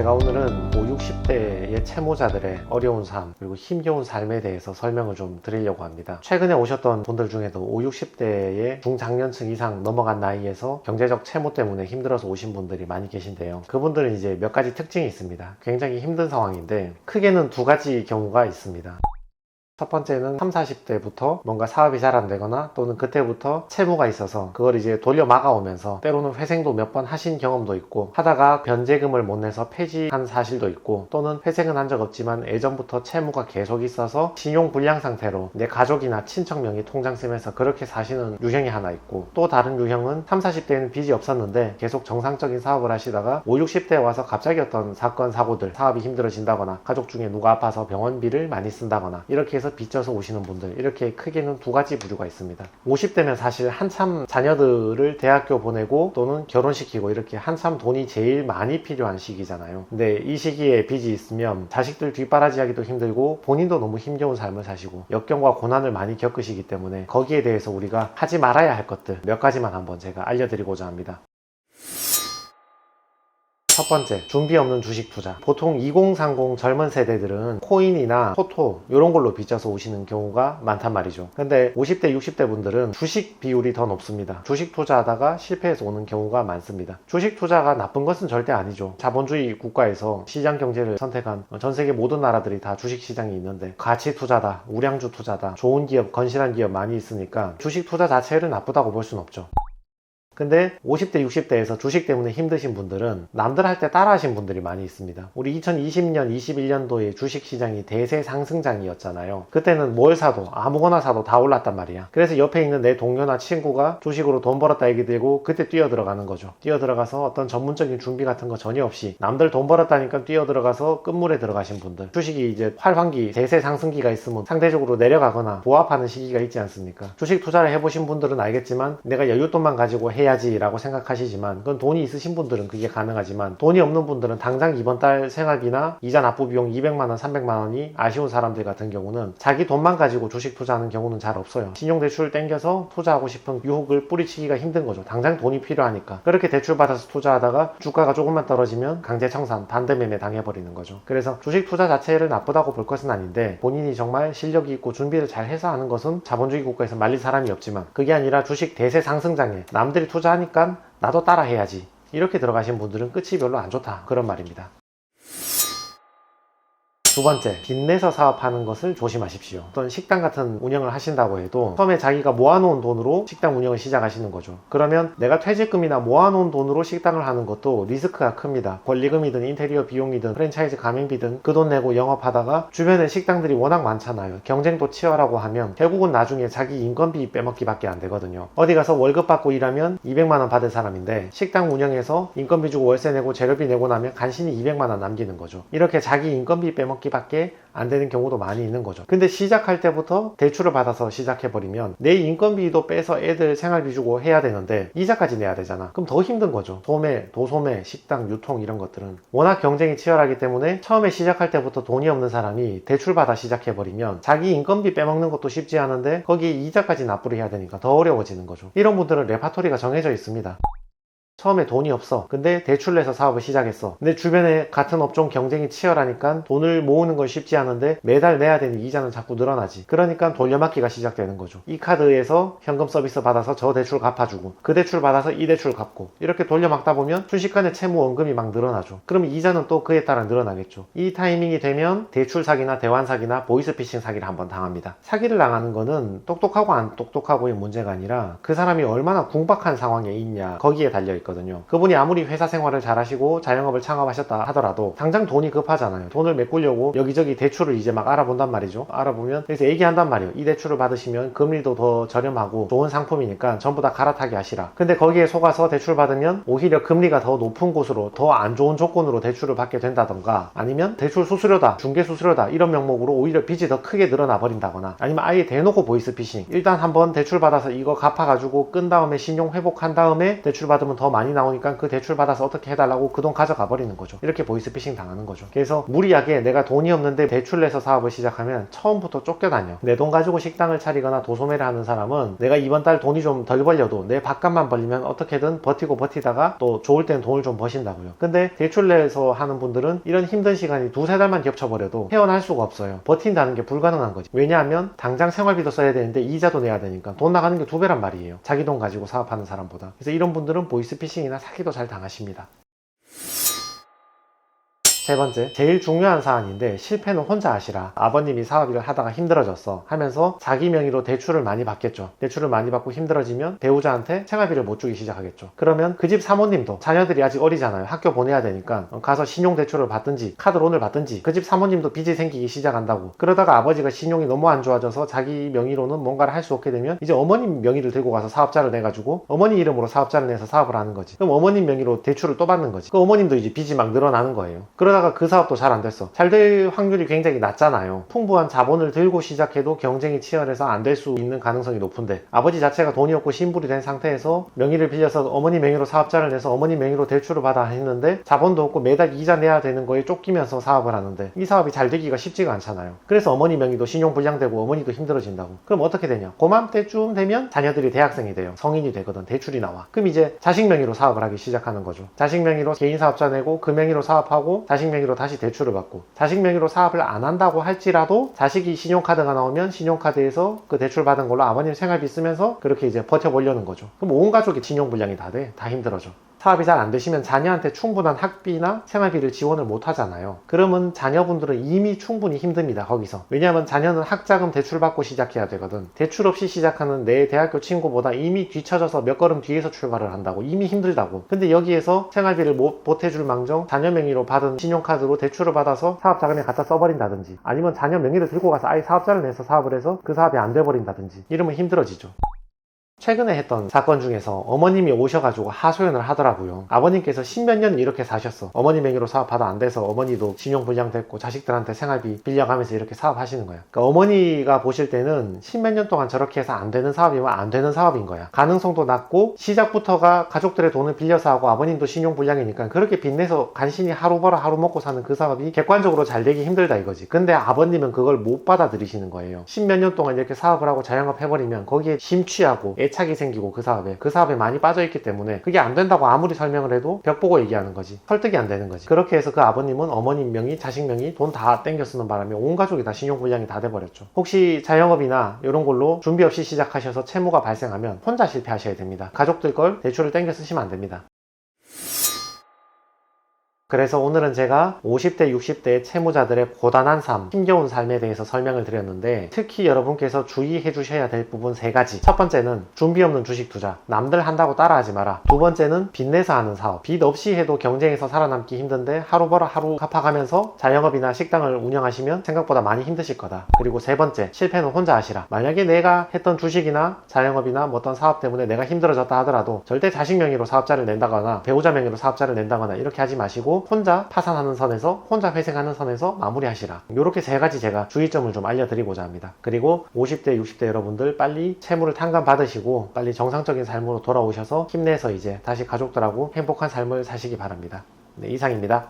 제가 오늘은 5, 60대의 채무자들의 어려운 삶 그리고 힘겨운 삶에 대해서 설명을 좀 드리려고 합니다. 최근에 오셨던 분들 중에도 5, 60대의 중장년층 이상 넘어간 나이에서 경제적 채무 때문에 힘들어서 오신 분들이 많이 계신데요. 그분들은 이제 몇 가지 특징이 있습니다. 굉장히 힘든 상황인데 크게는 두 가지 경우가 있습니다. 첫 번째는 30, 40대부터 뭔가 사업이 잘 안 되거나 또는 그때부터 채무가 있어서 그걸 이제 돌려 막아오면서 때로는 회생도 몇 번 하신 경험도 있고 하다가 변제금을 못 내서 폐지한 사실도 있고 또는 회생은 한 적 없지만 예전부터 채무가 계속 있어서 신용 불량 상태로 내 가족이나 친척 명의 통장 쓰면서 그렇게 사시는 유형이 하나 있고 또 다른 유형은 30, 40대에는 빚이 없었는데 계속 정상적인 사업을 하시다가 5, 60대에 와서 갑자기 어떤 사건, 사고들, 사업이 힘들어진다거나 가족 중에 누가 아파서 병원비를 많이 쓴다거나 이렇게 해서 빚져서 오시는 분들, 이렇게 크게는 두 가지 부류가 있습니다. 50대면 사실 한참 자녀들을 대학교 보내고 또는 결혼시키고 이렇게 한참 돈이 제일 많이 필요한 시기잖아요. 근데 이 시기에 빚이 있으면 자식들 뒷바라지 하기도 힘들고 본인도 너무 힘겨운 삶을 사시고 역경과 고난을 많이 겪으시기 때문에 거기에 대해서 우리가 하지 말아야 할 것들 몇 가지만 한번 제가 알려드리고자 합니다. 첫 번째, 준비 없는 주식 투자. 보통 2030 젊은 세대들은 코인이나 토토 이런 걸로 빚져서 오시는 경우가 많단 말이죠. 근데 50대, 60대 분들은 주식 비율이 더 높습니다. 주식 투자하다가 실패해서 오는 경우가 많습니다. 주식 투자가 나쁜 것은 절대 아니죠. 자본주의 국가에서 시장 경제를 선택한 전 세계 모든 나라들이 다 주식 시장이 있는데 가치 투자다, 우량주 투자다, 좋은 기업, 건실한 기업 많이 있으니까 주식 투자 자체를 나쁘다고 볼 수는 없죠. 근데 50대, 60대에서 주식 때문에 힘드신 분들은 남들 할 때 따라 하신 분들이 많이 있습니다. 우리 2020년, 21년도에 주식시장이 대세 상승장이었잖아요. 그때는 뭘 사도 아무거나 사도 다 올랐단 말이야. 그래서 옆에 있는 내 동료나 친구가 주식으로 돈 벌었다 얘기 들고 그때 뛰어들어가는 거죠. 뛰어들어가서 어떤 전문적인 준비 같은 거 전혀 없이 남들 돈 벌었다니까 뛰어들어가서 끝물에 들어가신 분들, 주식이 이제 활황기, 대세 상승기가 있으면 상대적으로 내려가거나 보합하는 시기가 있지 않습니까? 주식 투자를 해보신 분들은 알겠지만 내가 여윳돈만 가지고 해야지 라고 생각하시지만 그건 돈이 있으신 분들은 그게 가능하지만 돈이 없는 분들은 당장 이번 달 생활비나 이자 납부 비용 200만원, 300만원이 아쉬운 사람들 같은 경우는 자기 돈만 가지고 주식 투자하는 경우는 잘 없어요. 신용대출 땡겨서 투자하고 싶은 유혹을 뿌리치기가 힘든 거죠. 당장 돈이 필요하니까. 그렇게 대출 받아서 투자하다가 주가가 조금만 떨어지면 강제청산, 반대매매 당해버리는 거죠. 그래서 주식 투자 자체를 나쁘다고 볼 것은 아닌데 본인이 정말 실력이 있고 준비를 잘 해서 하는 것은 자본주의 국가에서 말릴 사람이 없지만 그게 아니라 주식 대세 상승장에 남들이 투자하니까 나도 따라 해야지 이렇게 들어가신 분들은 끝이 별로 안 좋다 그런 말입니다. 두 번째, 빚내서 사업하는 것을 조심하십시오. 어떤 식당 같은 운영을 하신다고 해도 처음에 자기가 모아놓은 돈으로 식당 운영을 시작하시는 거죠. 그러면 내가 퇴직금이나 모아놓은 돈으로 식당을 하는 것도 리스크가 큽니다. 권리금이든 인테리어 비용이든 프랜차이즈 가맹비든 그 돈 내고 영업하다가 주변에 식당들이 워낙 많잖아요. 경쟁도 치열하고 하면 결국은 나중에 자기 인건비 빼먹기밖에 안 되거든요. 어디 가서 월급 받고 일하면 200만원 받을 사람인데 식당 운영해서 인건비 주고 월세 내고 재료비 내고 나면 간신히 200만원 남기는 거죠. 이렇게 자기 인건비 빼먹기 밖에 안 되는 경우도 많이 있는 거죠. 근데 시작할 때부터 대출을 받아서 시작해버리면 내 인건비도 빼서 애들 생활비 주고 해야 되는데 이자까지 내야 되잖아. 그럼 더 힘든 거죠. 도매, 도소매, 식당, 유통 이런 것들은 워낙 경쟁이 치열하기 때문에 처음에 시작할 때부터 돈이 없는 사람이 대출 받아 시작해버리면 자기 인건비 빼먹는 것도 쉽지 않은데 거기에 이자까지 납부를 해야 되니까 더 어려워지는 거죠. 이런 분들은 레파토리가 정해져 있습니다. 처음에 돈이 없어. 근데 대출 내서 사업을 시작했어. 근데 주변에 같은 업종 경쟁이 치열하니까 돈을 모으는 건 쉽지 않은데 매달 내야 되는 이자는 자꾸 늘어나지. 그러니까 돌려막기가 시작되는 거죠. 이 카드에서 현금 서비스 받아서 저 대출 갚아주고 그 대출 받아서 이 대출 갚고 이렇게 돌려막다 보면 순식간에 채무 원금이 막 늘어나죠. 그러면 이자는 또 그에 따라 늘어나겠죠. 이 타이밍이 되면 대출 사기나 대환 사기나 보이스피싱 사기를 한번 당합니다. 사기를 당하는 거는 똑똑하고 안 똑똑하고의 문제가 아니라 그 사람이 얼마나 궁박한 상황에 있냐 거기에 달려있거든요. 그분이 아무리 회사 생활을 잘하시고 자영업을 창업하셨다 하더라도 당장 돈이 급하잖아요. 돈을 메꾸려고 여기저기 대출을 이제 막 알아본단 말이죠. 알아보면 그래서 얘기한단 말이에요. 이 대출을 받으시면 금리도 더 저렴하고 좋은 상품이니까 전부 다 갈아타기 하시라. 근데 거기에 속아서 대출 받으면 오히려 금리가 더 높은 곳으로 더 안 좋은 조건으로 대출을 받게 된다던가 아니면 대출 수수료다, 중개 수수료다 이런 명목으로 오히려 빚이 더 크게 늘어나 버린다거나 아니면 아예 대놓고 보이스피싱 일단 한번 대출 받아서 이거 갚아가지고 끈 다음에 신용 회복한 다음에 대출 받으면 더 많이 나오니까 그 대출 받아서 어떻게 해달라고 그 돈 가져가 버리는 거죠. 이렇게 보이스피싱 당하는 거죠. 그래서 무리하게 내가 돈이 없는데 대출 내서 사업을 시작하면 처음부터 쫓겨다녀. 내 돈 가지고 식당을 차리거나 도소매를 하는 사람은 내가 이번 달 돈이 좀 덜 벌려도 내 밥값만 벌리면 어떻게든 버티고 버티다가 또 좋을 때는 돈을 좀 버신다고요. 근데 대출 내서 하는 분들은 이런 힘든 시간이 두세 달만 겹쳐버려도 헤어날 수가 없어요. 버틴다는 게 불가능한 거지. 왜냐하면 당장 생활비도 써야 되는데 이자도 내야 되니까 돈 나가는 게 2배란 말이에요. 자기 돈 가지고 사업하는 사람보다. 그래서 이런 분들은 보이스피싱이나 사기도 잘 당하십니다. 세 번째, 제일 중요한 사안인데 실패는 혼자 하시라. 아버님이 사업을 하다가 힘들어졌어 하면서 자기 명의로 대출을 많이 받겠죠. 대출을 많이 받고 힘들어지면 배우자한테 생활비를 못 주기 시작하겠죠. 그러면 그 집 사모님도 자녀들이 아직 어리잖아요. 학교 보내야 되니까 가서 신용대출을 받든지 카드론을 받든지 그 집 사모님도 빚이 생기기 시작한다고. 그러다가 아버지가 신용이 너무 안 좋아져서 자기 명의로는 뭔가를 할 수 없게 되면 이제 어머님 명의를 들고 가서 사업자를 내가지고 어머니 이름으로 사업자를 내서 사업을 하는 거지. 그럼 어머님 명의로 대출을 또 받는 거지. 그 어머님도 이제 빚이 막 늘어나는 거예요. 그러다가 그 사업도 잘 안 됐어. 잘 될 확률이 굉장히 낮잖아요. 풍부한 자본을 들고 시작해도 경쟁이 치열해서 안 될 수 있는 가능성이 높은데 아버지 자체가 돈이 없고 신불이 된 상태에서 명의를 빌려서 어머니 명의로 사업자를 내서 어머니 명의로 대출을 받아 했는데 자본도 없고 매달 이자 내야 되는 거에 쫓기면서 사업을 하는데 이 사업이 잘 되기가 쉽지가 않잖아요. 그래서 어머니 명의도 신용불량되고 어머니도 힘들어진다고. 그럼 어떻게 되냐? 고맘때쯤 되면 자녀들이 대학생이 돼요. 성인이 되거든. 대출이 나와. 그럼 이제 자식 명의로 사업을 하기 시작하는 거죠. 자식 명의로 개인 사업자 내고 그 명의로 사업하고 자식 명의로 다시 대출을 받고 자식 명의로 사업을 안 한다고 할지라도 자식이 신용카드가 나오면 신용카드에서 그 대출 받은 걸로 아버님 생활비 쓰면서 그렇게 이제 버텨보려는 거죠. 그럼 온 가족이 신용불량이 다 돼. 다 힘들어져. 사업이 잘 안 되시면 자녀한테 충분한 학비나 생활비를 지원을 못 하잖아요. 그러면 자녀분들은 이미 충분히 힘듭니다. 거기서. 왜냐하면 자녀는 학자금 대출받고 시작해야 되거든. 대출 없이 시작하는 내 대학교 친구보다 이미 뒤쳐져서 몇 걸음 뒤에서 출발을 한다고. 이미 힘들다고. 근데 여기에서 생활비를 못 보태줄 망정 자녀 명의로 받은 신용카드로 대출을 받아서 사업 자금에 갖다 써버린다든지 아니면 자녀 명의를 들고 가서 아예 사업자를 내서 사업을 해서 그 사업이 안 돼버린다든지 이러면 힘들어지죠. 최근에 했던 사건 중에서 어머님이 오셔가지고 하소연을 하더라고요. 아버님께서 십몇 년 이렇게 사셨어. 어머니 명의로 사업하다 안 돼서 어머니도 신용불량 됐고 자식들한테 생활비 빌려가면서 이렇게 사업하시는 거야. 그러니까 어머니가 보실 때는 십몇 년 동안 저렇게 해서 안 되는 사업이면 안 되는 사업인 거야. 가능성도 낮고 시작부터가 가족들의 돈을 빌려서 하고 아버님도 신용불량이니까 그렇게 빚내서 간신히 하루 벌어 하루 먹고 사는 그 사업이 객관적으로 잘 되기 힘들다 이거지. 근데 아버님은 그걸 못 받아들이시는 거예요. 십몇 년 동안 이렇게 사업을 하고 자영업 해버리면 거기에 심취하고 애착이 생기고 그 사업에 많이 빠져있기 때문에 그게 안 된다고 아무리 설명을 해도 벽 보고 얘기하는 거지. 설득이 안 되는 거지. 그렇게 해서 그 아버님은 어머님 명의, 자식 명의 돈 다 땡겨 쓰는 바람에 온 가족이 다 신용불량이 다 돼버렸죠. 혹시 자영업이나 이런 걸로 준비 없이 시작하셔서 채무가 발생하면 혼자 실패하셔야 됩니다. 가족들 걸 대출을 땡겨 쓰시면 안 됩니다. 그래서 오늘은 제가 50대, 60대 채무자들의 고단한 삶, 힘겨운 삶에 대해서 설명을 드렸는데 특히 여러분께서 주의해 주셔야 될 부분 3가지. 첫 번째는 준비 없는 주식 투자. 남들 한다고 따라하지 마라. 두 번째는 빚내서 하는 사업. 빚 없이 해도 경쟁에서 살아남기 힘든데 하루 벌어 하루 갚아가면서 자영업이나 식당을 운영하시면 생각보다 많이 힘드실 거다. 그리고 세 번째, 실패는 혼자 하시라. 만약에 내가 했던 주식이나 자영업이나 뭐 어떤 사업 때문에 내가 힘들어졌다 하더라도 절대 자식 명의로 사업자를 낸다거나 배우자 명의로 사업자를 낸다거나 이렇게 하지 마시고 혼자 파산하는 선에서 혼자 회생하는 선에서 마무리하시라. 이렇게 3가지 제가 주의점을 좀 알려드리고자 합니다. 그리고 50대 60대 여러분들 빨리 채무를 탕감 받으시고 빨리 정상적인 삶으로 돌아오셔서 힘내서 이제 다시 가족들하고 행복한 삶을 사시기 바랍니다. 네, 이상입니다.